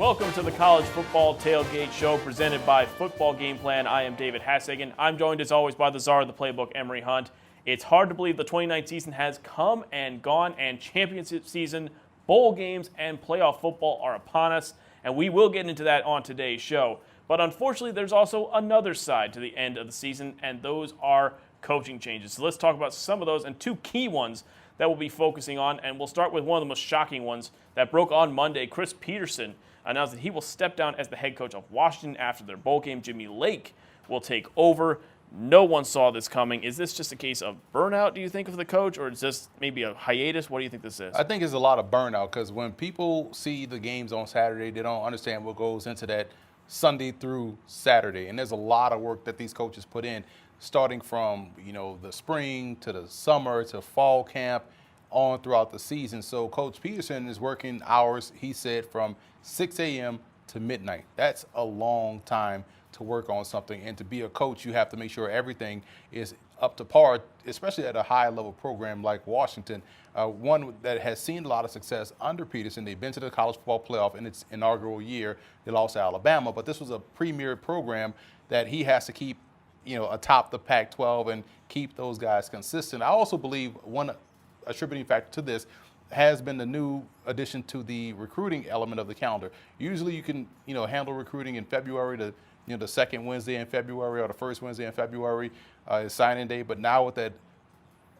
Welcome to the College Football Tailgate Show presented by Football Gameplan. I am David Hassagen. I'm joined as always by the czar of the playbook, Emery Hunt. It's hard to believe the 2019 season has come and gone, and championship season, bowl games, and playoff football are upon us, and we will get into that on today's show. But unfortunately, there's also another side to the end of the season, and those are coaching changes. So let's talk about some of those and two key ones that we'll be focusing on, and we'll start with one of the most shocking ones that broke on Monday. Chris Peterson announced that he will step down as the head coach of Washington after their bowl game. Jimmy Lake will take over. No one saw this coming. Is this just a case of burnout, do you think, of the coach, or is this maybe a hiatus? What do you think this is? I think it's a lot of burnout because when people see the games on Saturday, they don't understand what goes into that Sunday through Saturday. And there's a lot of work that these coaches put in, starting from, the spring to the summer to fall camp on throughout the season. So Coach Peterson is working hours, he said, from 6 a.m. to midnight. That's a long time to work on something. And to be a coach, you have to make sure everything is up to par, especially at a high-level program like Washington, one that has seen a lot of success under Peterson. They've been to the college football playoff in its inaugural year. They lost to Alabama, but this was a premier program that he has to keep, atop the Pac-12 and keep those guys consistent. I also believe one attributing factor to this has been the new addition to the recruiting element of the calendar. Usually you can, handle recruiting in February to, the second Wednesday in February or the first Wednesday in February is signing day. But now with that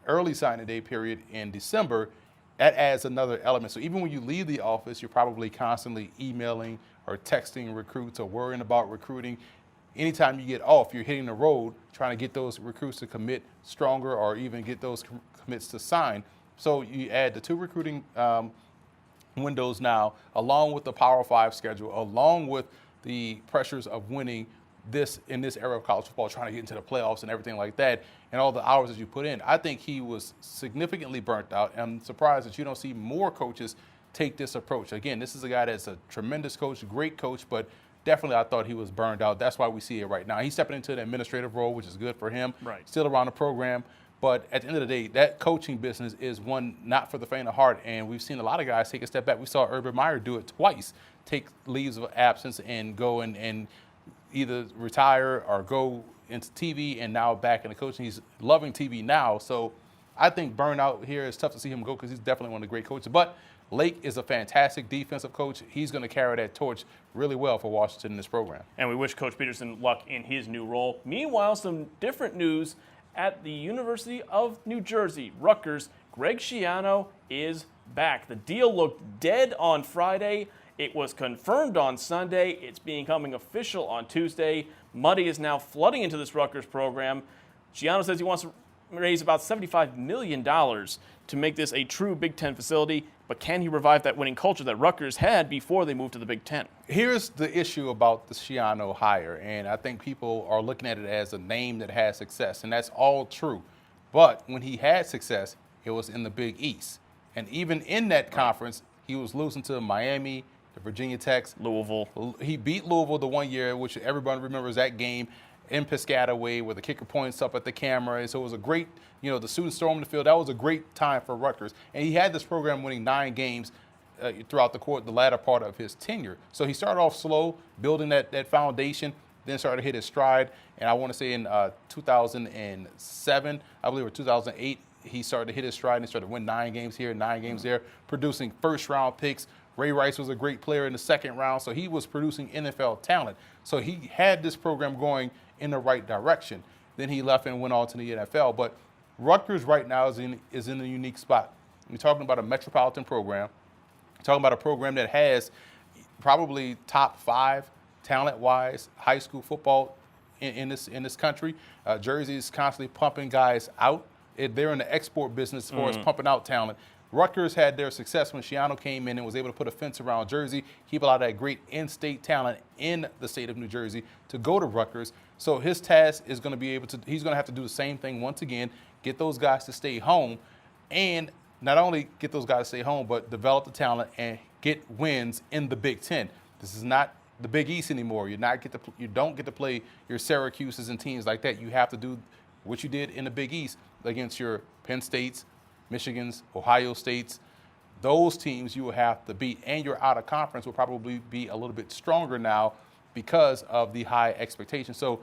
early signing day period in December, that adds another element. So even when you leave the office, you're probably constantly emailing or texting recruits or worrying about recruiting. Anytime you get off, you're hitting the road trying to get those recruits to commit stronger or even get those commits to sign. So you add the two recruiting windows now, along with the Power 5 schedule, along with the pressures of winning this in this era of college football, trying to get into the playoffs and everything like that, and all the hours that you put in. I think he was significantly burnt out. I'm surprised that you don't see more coaches take this approach. Again, this is a guy that's a tremendous coach, great coach, but definitely I thought he was burned out. That's why we see it right now. He's stepping into an administrative role, which is good for him. Right. Still around the program. But at the end of the day, that coaching business is one not for the faint of heart, and we've seen a lot of guys take a step back. We saw Urban Meyer do it twice, take leaves of absence and go and either retire or go into TV and now back into coaching. He's loving TV now. So I think burnout here is tough to see him go because he's definitely one of the great coaches. But Lake is a fantastic defensive coach. He's going to carry that torch really well for Washington in this program. And we wish Coach Peterson luck in his new role. Meanwhile, some different news at the University of New Jersey, Rutgers. Greg Schiano is back. The deal looked dead on Friday. It was confirmed on Sunday. It's becoming official on Tuesday. Money is now flooding into this Rutgers program. Schiano says he wants to raise about $75 million to make this a true Big Ten facility, but can he revive that winning culture that Rutgers had before they moved to the Big Ten? Here's the issue about the Schiano hire, and I think people are looking at it as a name that has success, and that's all true. But when he had success, it was in the Big East. And even in that conference, he was losing to Miami, the Virginia Techs. Louisville. He beat Louisville the one year, which everybody remembers that game in Piscataway where the kicker points up at the camera. And so it was a great, the students stormed the field. That was a great time for Rutgers. And he had this program winning 9 games throughout the latter part of his tenure. So he started off slow, building that foundation, then started to hit his stride. And I want to say in 2007, I believe, or 2008, he started to hit his stride and started to win 9 games here, 9 games there, producing first-round picks. Ray Rice was a great player in the second round, so he was producing NFL talent. So he had this program going in the right direction. Then he left and went on to the NFL. But Rutgers right now is in a unique spot. You're talking about a metropolitan program. You're talking about a program that has probably top 5 talent-wise high school football in this country. Jersey is constantly pumping guys out. They're in the export business as far as pumping out talent. Rutgers had their success when Schiano came in and was able to put a fence around Jersey, keep a lot of that great in-state talent in the state of New Jersey to go to Rutgers. So his task is going to be he's going to have to do the same thing once again, get those guys to stay home, and not only get those guys to stay home, but develop the talent and get wins in the Big Ten. This is not the Big East anymore. You don't get to play your Syracuses and teams like that. You have to do what you did in the Big East against your Penn States, Michigans, Ohio States, those teams you will have to beat, and your out of conference will probably be a little bit stronger now because of the high expectations. So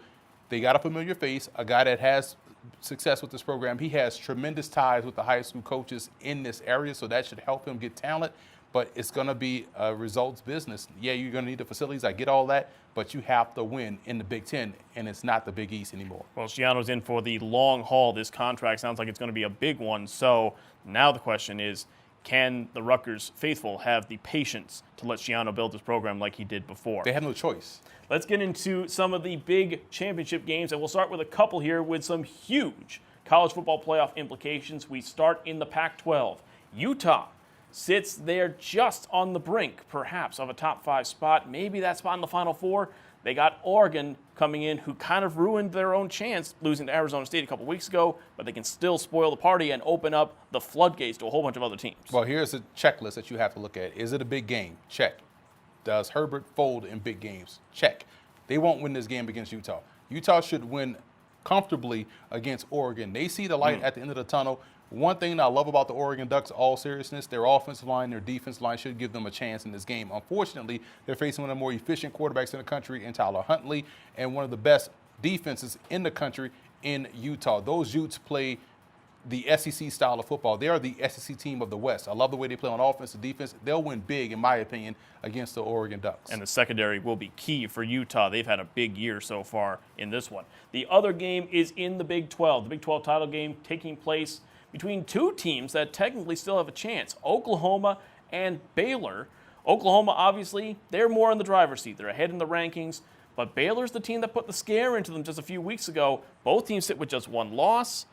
they got a familiar face, a guy that has success with this program. He has tremendous ties with the high school coaches in this area, so that should help him get talent. But it's going to be a results business. Yeah, you're going to need the facilities. I get all that, but you have to win in the Big Ten, and it's not the Big East anymore. Well, Schiano's in for the long haul. This contract sounds like it's going to be a big one. So now the question is, can the Rutgers faithful have the patience to let Schiano build this program like he did before? They have no choice. Let's get into some of the big championship games, and we'll start with a couple here with some huge college football playoff implications. We start in the Pac-12. Utah sits there just on the brink, perhaps, of a top 5 spot, maybe that spot in the Final Four. They got Oregon coming in, who kind of ruined their own chance, losing to Arizona State a couple weeks ago, but they can still spoil the party and open up the floodgates to a whole bunch of other teams. Well, here's a checklist that you have to look at. Is it a big game? Check. Does Herbert fold in big games? Check. They won't win this game against Utah. Utah should win comfortably against Oregon. They see the light at the end of the tunnel. One thing I love about the Oregon Ducks, all seriousness, their offensive line, their defensive line should give them a chance in this game. Unfortunately, they're facing one of the more efficient quarterbacks in the country in Tyler Huntley and one of the best defenses in the country in Utah. Those Utes play the SEC style of football. They are the SEC team of the West. I love the way they play on offense and defense. They'll win big, in my opinion, against the Oregon Ducks. And the secondary will be key for Utah. They've had a big year so far in this one. The other game is in the Big 12. The Big 12 title game taking place between two teams that technically still have a chance, Oklahoma and Baylor. Oklahoma, obviously, they're more in the driver's seat. They're ahead in the rankings, but Baylor's the team that put the scare into them just a few weeks ago. Both teams sit with just one loss.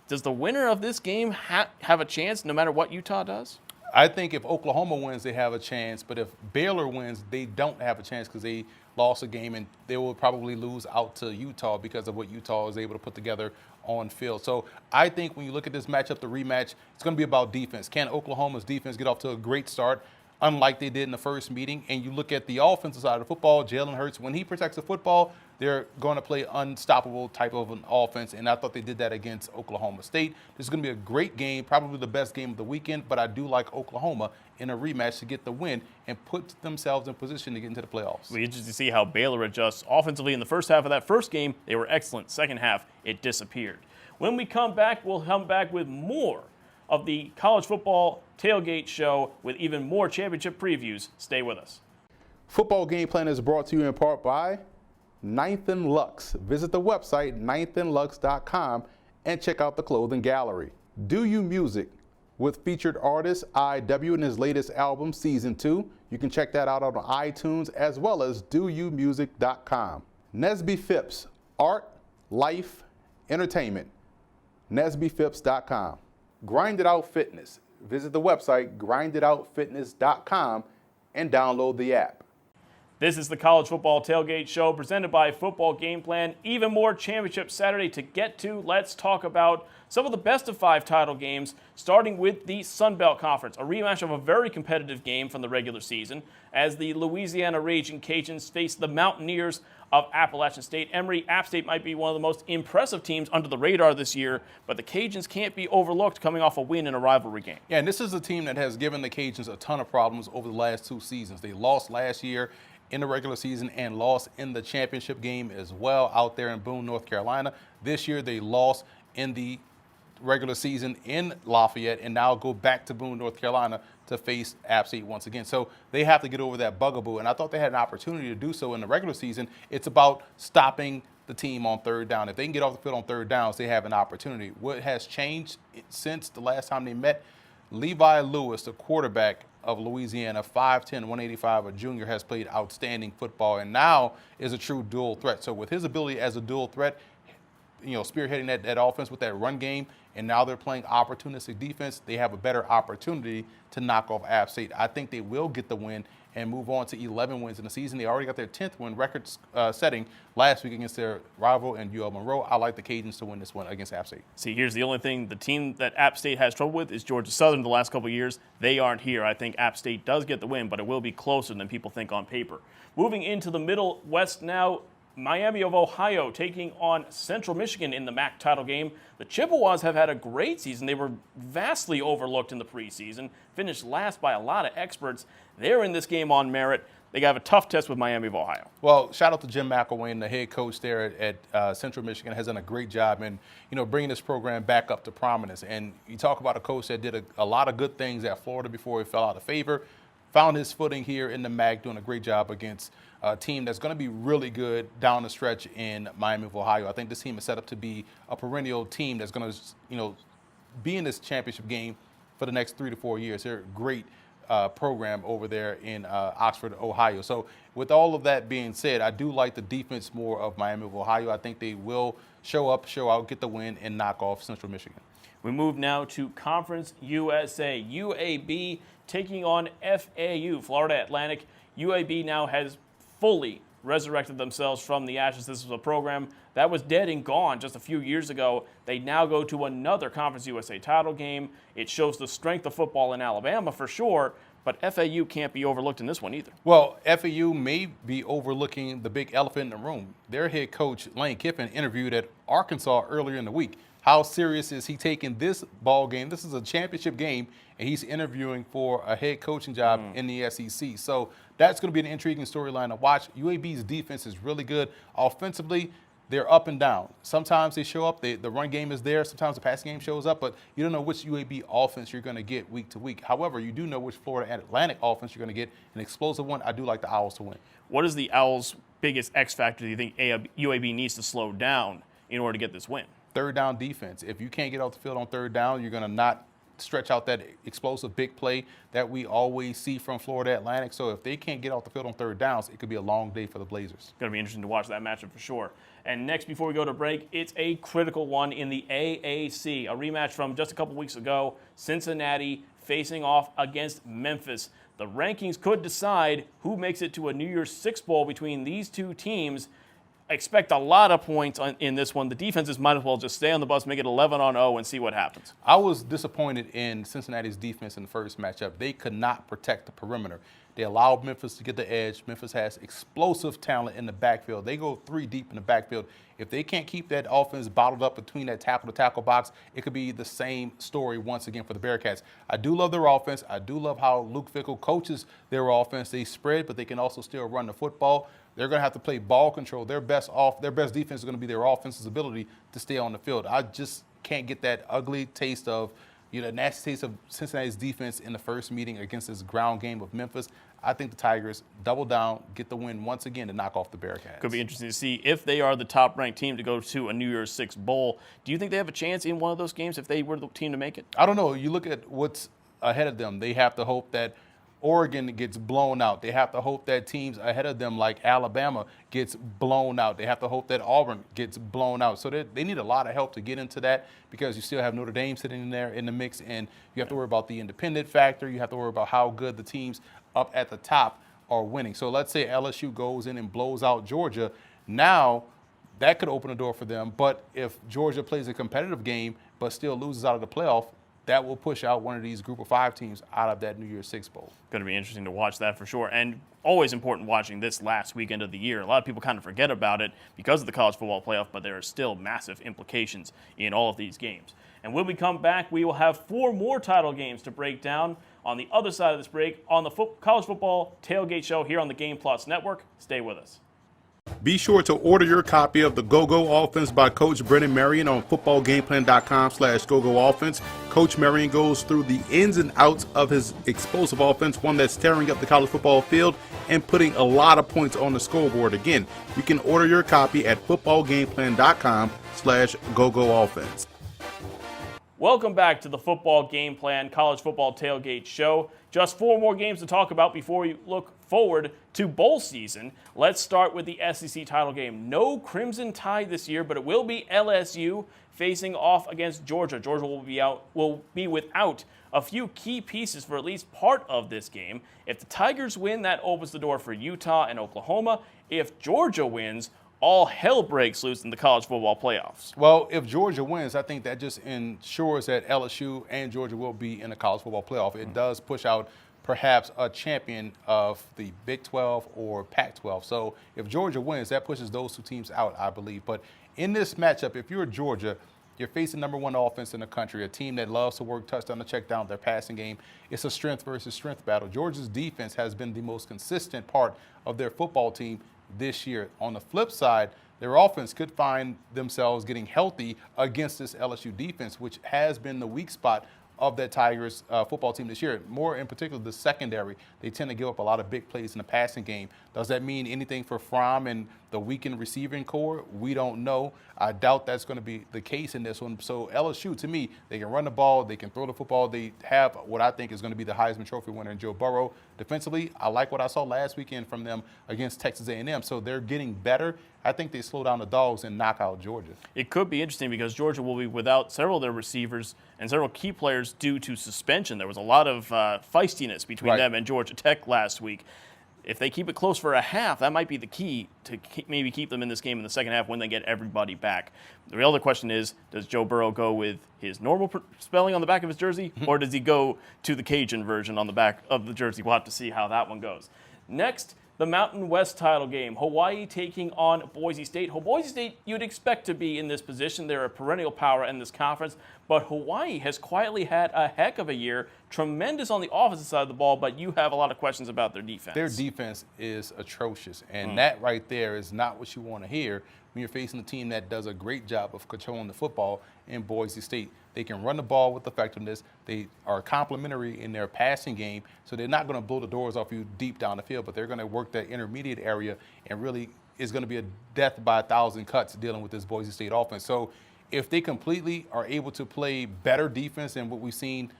Does the winner of this game have a chance no matter what Utah does? I think if Oklahoma wins, they have a chance. But if Baylor wins, they don't have a chance because they lost a game, and they will probably lose out to Utah because of what Utah is able to put together on field. So I think when you look at this matchup, the rematch, it's going to be about defense. Can Oklahoma's defense get off to a great start, unlike they did in the first meeting? And you look at the offensive side of the football, Jalen Hurts, when he protects the football, they're going to play unstoppable type of an offense, and I thought they did that against Oklahoma State. This is going to be a great game, probably the best game of the weekend, but I do like Oklahoma in a rematch to get the win and put themselves in position to get into the playoffs. It'll be interesting to see how Baylor adjusts offensively in the first half of that first game. They were excellent. Second half, it disappeared. When we come back, we'll come back with more of the college football tailgate show with even more championship previews. Stay with us. Football Game Plan is brought to you in part by Ninth and Lux. Visit the website ninethandlux.com and check out the clothing gallery. Do You Music with featured artist IW in his latest album, Season 2. You can check that out on iTunes as well as doyoumusic.com. Nesby Phipps, art, life, entertainment. NesbyPhipps.com. Grind It Out Fitness. Visit the website grinditoutfitness.com and download the app. This is the College Football Tailgate Show presented by Football Game Plan. Even more championship Saturday to get to. Let's talk about some of the best of 5 title games, starting with the Sun Belt Conference, a rematch of a very competitive game from the regular season as the Louisiana Raging Cajuns face the Mountaineers of Appalachian State. Emory, App State might be one of the most impressive teams under the radar this year, but the Cajuns can't be overlooked coming off a win in a rivalry game. Yeah, and this is a team that has given the Cajuns a ton of problems over the last 2 seasons. They lost last year in the regular season and lost in the championship game as well out there in Boone, North Carolina. This year they lost in the regular season in Lafayette and now go back to Boone, North Carolina to face App State once again. So they have to get over that bugaboo, and I thought they had an opportunity to do so in the regular season. It's about stopping the team on third down. If they can get off the field on third downs, they have an opportunity. What has changed since the last time they met? Levi Lewis, the quarterback of Louisiana, 5'10", 185, a junior, has played outstanding football and now is a true dual threat. So with his ability as a dual threat, spearheading that offense with that run game, and now they're playing opportunistic defense, they have a better opportunity to knock off App State. I think they will get the win and move on to 11 wins in the season. They already got their 10th win record setting last week against their rival in UL Monroe. I like the Cajuns to win this one against App State. See, here's the only thing. The team that App State has trouble with is Georgia Southern the last couple of years. They aren't here. I think App State does get the win, but it will be closer than people think on paper. Moving into the Middle West now, Miami of Ohio taking on Central Michigan in the MAC title game. The Chippewas have had a great season. They were vastly overlooked in the preseason, finished last by a lot of experts. They're in this game on merit. They have a tough test with Miami of Ohio. Well, shout out to Jim McElwain, the head coach there at Central Michigan, has done a great job in, bringing this program back up to prominence. And you talk about a coach that did a lot of good things at Florida before he fell out of favor, found his footing here in the MAC, doing a great job against a team that's going to be really good down the stretch in Miami of Ohio. I think this team is set up to be a perennial team that's going to, be in this championship game for the next 3 to 4 years. They're a great program over there in Oxford, Ohio. So with all of that being said, I do like the defense more of Miami of Ohio. I think they will show up, show out, get the win, and knock off Central Michigan. We move now to Conference USA. UAB taking on FAU, Florida Atlantic. UAB now has fully resurrected themselves from the ashes. This was a program that was dead and gone just a few years ago. They now go to another Conference USA title game. It shows the strength of football in Alabama for sure, but FAU can't be overlooked in this one either. Well, FAU may be overlooking the big elephant in the room. Their head coach, Lane Kiffin, interviewed at Arkansas earlier in the week. How serious is he taking this ball game? This is a championship game, and he's interviewing for a head coaching job in the SEC. So that's going to be an intriguing storyline to watch. UAB's defense is really good. Offensively, they're up and down. Sometimes they show up, the run game is there. Sometimes the passing game shows up, but you don't know which UAB offense you're going to get week to week. However, you do know which Florida Atlantic offense you're going to get, an explosive one. I do like the Owls to win. What is the Owls' biggest X factor do you think UAB needs to slow down in order to get this win? Third down defense. If you can't get off the field on third down, you're going to not stretch out that explosive big play that we always see from Florida Atlantic. So if they can't get off the field on third downs, it could be a long day for the Blazers. Going to be interesting to watch that matchup for sure. And next, before we go to break, it's a critical one in the AAC. A rematch from just a couple weeks ago, Cincinnati facing off against Memphis. The rankings could decide who makes it to a New Year's Six Bowl between these two teams. Expect a lot of points in this one. The defenses might as well just stay on the bus, make it 11-0, and see what happens. I was disappointed in Cincinnati's defense in the first matchup. They could not protect the perimeter. They allowed Memphis to get the edge. Memphis has explosive talent in the backfield. They go 3 deep in the backfield. If they can't keep that offense bottled up between that tackle-to-tackle box, it could be the same story once again for the Bearcats. I do love their offense. I do love how Luke Fickell coaches their offense. They spread, but they can also still run the football. They're going to have to play ball control. Their best defense is going to be their offense's ability to stay on the field. I just can't get that ugly taste of, nasty taste of Cincinnati's defense in the first meeting against this ground game of Memphis. I think the Tigers double down, get the win once again to knock off the Bearcats. Could be interesting to see if they are the top-ranked team to go to a New Year's Six Bowl. Do you think they have a chance in one of those games if they were the team to make it? I don't know. You look at what's ahead of them. They have to hope that Oregon gets blown out. They have to hope that teams ahead of them like Alabama gets blown out. They have to hope that Auburn gets blown out. So they need a lot of help to get into that because you still have Notre Dame sitting in there in the mix, and you have to worry about the independent factor. You have to worry about how good the teams up at the top are winning. So let's say LSU goes in and blows out Georgia. Now that could open a door for them. But if Georgia plays a competitive game but still loses out of the playoff, that will push out one of these Group of 5 teams out of that New Year's Six Bowl. Going to be interesting to watch that for sure. And always important watching this last weekend of the year. A lot of people kind of forget about it because of the college football playoff, but there are still massive implications in all of these games. And when we come back, we will have 4 more title games to break down on the other side of this break on the College Football Tailgate Show here on the Game Plus Network. Stay with us. Be sure to order your copy of the Go-Go Offense by Coach Brennan Marion on footballgameplan.com/GoGo Offense. Coach Marion goes through the ins and outs of his explosive offense, one that's tearing up the college football field and putting a lot of points on the scoreboard. Again, you can order your copy at footballgameplan.com/GoGo Offense. Welcome back to the Football Game Plan College Football Tailgate Show. Just 4 more games to talk about before we look forward to bowl season. Let's start with the SEC title game. No Crimson Tide this year, but it will be LSU facing off against Georgia. Georgia will be without a few key pieces for at least part of this game. If the Tigers win, that opens the door for Utah and Oklahoma. If Georgia wins, all hell breaks loose in the college football playoffs. Well, if Georgia wins, I think that just ensures that LSU and Georgia will be in the college football playoff. It does push out perhaps a champion of the Big 12 or Pac-12. So if Georgia wins, that pushes those two teams out, I believe. But in this matchup, if you're Georgia, you're facing number one offense in the country, a team that loves to work touchdown to check down their passing game. It's a strength versus strength battle. Georgia's defense has been the most consistent part of their football team this year. On the flip side, their offense could find themselves getting healthy against this LSU defense, which has been the weak spot of that Tigers football team this year. More in particular, the secondary. They tend to give up a lot of big plays in the passing game. Does that mean anything for Fromm and the weakened receiving core? We don't know. I doubt that's going to be the case in this one. So LSU, to me, they can run the ball, they can throw the football. They have what I think is going to be the Heisman Trophy winner in Joe Burrow. Defensively, I like what I saw last weekend from them against Texas A&M. So they're getting better. I think they slow down the Dogs and knock out Georgia. It could be interesting because Georgia will be without several of their receivers and several key players due to suspension. There was a lot of feistiness between them and Georgia Tech last week. If they keep it close for a half, that might be the key to maybe keep them in this game in the second half when they get everybody back. The real other question is, does Joe Burrow go with his normal spelling on the back of his jersey, or does he go to the Cajun version on the back of the jersey? We'll have to see how that one goes. Next, the Mountain West title game. Hawaii taking on Boise State. Boise State, you'd expect to be in this position. They're a perennial power in this conference. But Hawaii has quietly had a heck of a year. Tremendous on the offensive side of the ball, but you have a lot of questions about their defense. Their defense is atrocious. And that right there is not what you want to hear when you're facing a team that does a great job of controlling the football in Boise State. They can run the ball with effectiveness. They are complementary in their passing game, so they're not going to blow the doors off you deep down the field, but they're going to work that intermediate area and really is going to be a death by 1,000 cuts dealing with this Boise State offense. So if they completely are able to play better defense than what we've seen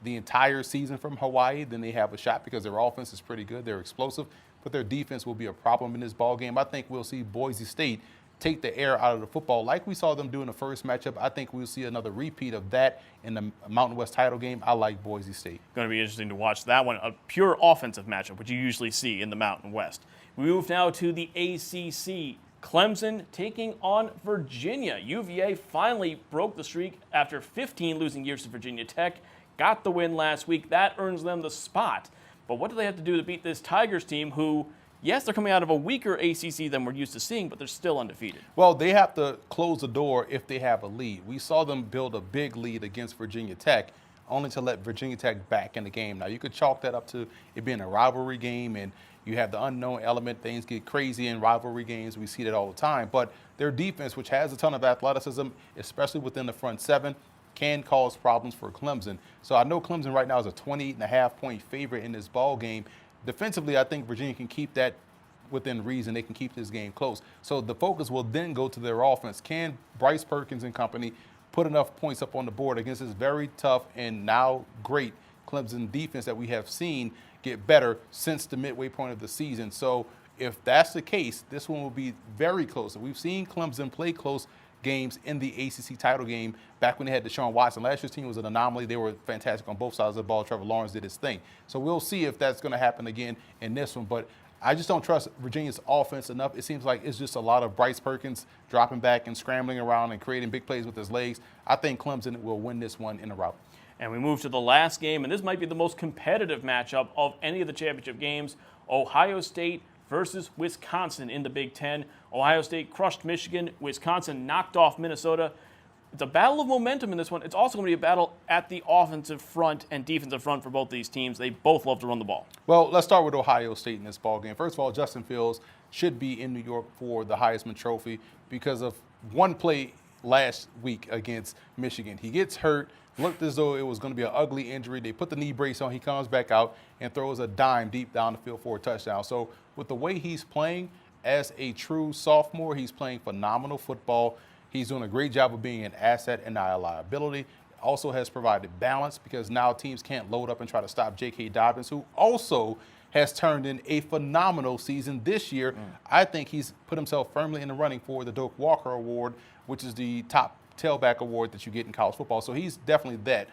the entire season from Hawaii, then they have a shot because their offense is pretty good. They're explosive, but their defense will be a problem in this ball game. I think we'll see Boise State take the air out of the football like we saw them do in the first matchup. I think we'll see another repeat of that in the Mountain West title game. I like Boise State. Going to be interesting to watch that one, a pure offensive matchup, which you usually see in the Mountain West. We move now to the ACC. Clemson taking on Virginia. UVA finally broke the streak after 15 losing years to Virginia Tech. Got the win last week. That earns them the spot. But what do they have to do to beat this Tigers team who, yes, they're coming out of a weaker ACC than we're used to seeing, but they're still undefeated? Well, they have to close the door if they have a lead. We saw them build a big lead against Virginia Tech, only to let Virginia Tech back in the game. Now, you could chalk that up to it being a rivalry game, and you have the unknown element. Things get crazy in rivalry games. We see that all the time. But their defense, which has a ton of athleticism, especially within the front seven, can cause problems for Clemson. So I know Clemson right now is a 28.5-point favorite in this ball game. Defensively, I think Virginia can keep that within reason. They can keep this game close. So the focus will then go to their offense. Can Bryce Perkins and company put enough points up on the board against this very tough and now great Clemson defense that we have seen get better since the midway point of the season? So if that's the case, this one will be very close. We've seen Clemson play close games in the ACC title game back when they had Deshaun Watson. Last year's team was an anomaly. They were fantastic on both sides of the ball. Trevor Lawrence did his thing. So we'll see if that's going to happen again in this one. But I just don't trust Virginia's offense enough. It seems like it's just a lot of Bryce Perkins dropping back and scrambling around and creating big plays with his legs. I think Clemson will win this one in a rout. And we move to the last game, and this might be the most competitive matchup of any of the championship games. Ohio State versus Wisconsin in the Big Ten. Ohio State crushed Michigan. Wisconsin knocked off Minnesota. It's a battle of momentum in this one. It's also going to be a battle at the offensive front and defensive front for both these teams. They both love to run the ball. Well, let's start with Ohio State in this ball game. First of all, Justin Fields should be in New York for the Heisman Trophy because of one play last week against Michigan. He gets hurt. Looked as though it was going to be an ugly injury. They put the knee brace on. He comes back out and throws a dime deep down the field for a touchdown. So with the way he's playing as a true sophomore, he's playing phenomenal football. He's doing a great job of being an asset and not a liability. Also has provided balance because now teams can't load up and try to stop J.K. Dobbins, who also has turned in a phenomenal season this year. I think he's put himself firmly in the running for the Doak Walker Award, which is the top tailback award that you get in college football. So he's definitely that.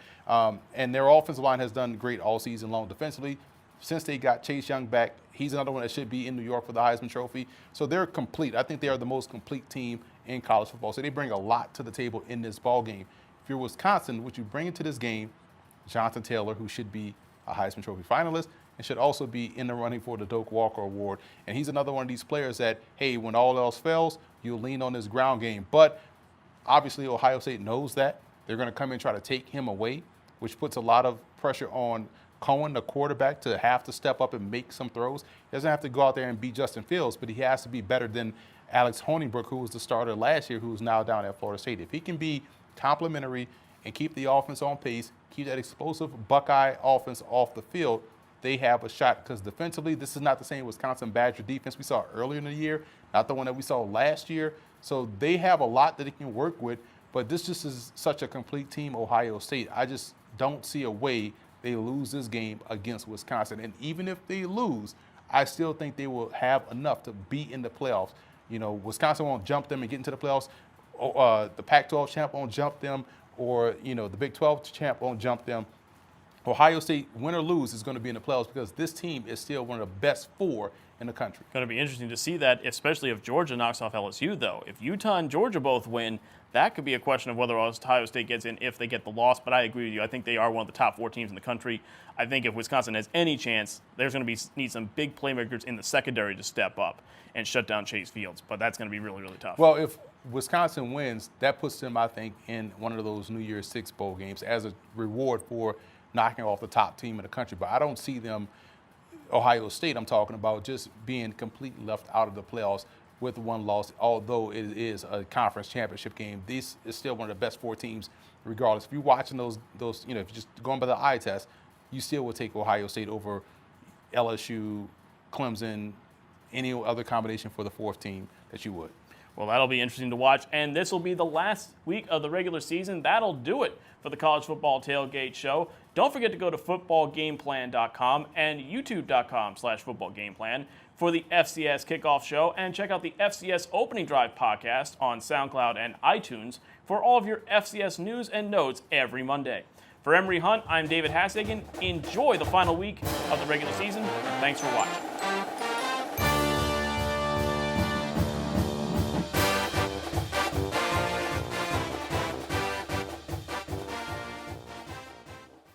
And their offensive line has done great all season long defensively. Since they got Chase Young back, he's another one that should be in New York for the Heisman Trophy. So they're complete. I think they are the most complete team in college football. So they bring a lot to the table in this ball game. If you're Wisconsin, what you bring into this game, Jonathan Taylor, who should be a Heisman Trophy finalist and should also be in the running for the Doak Walker Award. And he's another one of these players that, hey, when all else fails, you'll lean on his ground game. But obviously, Ohio State knows that. They're going to come in and try to take him away, which puts a lot of pressure on Cohen, the quarterback, to have to step up and make some throws. He doesn't have to go out there and beat Justin Fields, but he has to be better than Alex Honeyberg, who was the starter last year, who's now down at Florida State. If he can be complimentary and keep the offense on pace, keep that explosive Buckeye offense off the field, they have a shot. Because defensively, this is not the same Wisconsin Badger defense we saw earlier in the year, not the one that we saw last year. So they have a lot that they can work with, but this just is such a complete team, Ohio State. I just don't see a way they lose this game against Wisconsin. And even if they lose, I still think they will have enough to be in the playoffs. You know, Wisconsin won't jump them and get into the playoffs. The Pac-12 champ won't jump them, or, you know, the Big 12 champ won't jump them. Ohio State, win or lose, is going to be in the playoffs because this team is still one of the best 4 in the country. Going to be interesting to see that, especially if Georgia knocks off LSU, though. If Utah and Georgia both win, that could be a question of whether Ohio State gets in if they get the loss. But I agree with you. I think they are one of the top 4 teams in the country. I think if Wisconsin has any chance, there's going to need some big playmakers in the secondary to step up and shut down Chase Fields. But that's going to be really, really tough. Well, if Wisconsin wins, that puts them, I think, in one of those New Year's Six bowl games as a reward for knocking off the top team in the country. But I don't see them, Ohio State I'm talking about, just being completely left out of the playoffs with one loss, although it is a conference championship game. This is still one of the best 4 teams regardless. If you're watching those, you know, if you're just going by the eye test, you still would take Ohio State over LSU, Clemson, any other combination for the 4th team that you would. Well, that'll be interesting to watch, and this will be the last week of the regular season. That'll do it for the College Football Tailgate Show. Don't forget to go to footballgameplan.com and youtube.com/footballgameplan for the FCS Kickoff Show, and check out the FCS Opening Drive podcast on SoundCloud and iTunes for all of your FCS news and notes every Monday. For Emory Hunt, I'm David Hassagen. Enjoy the final week of the regular season. Thanks for watching.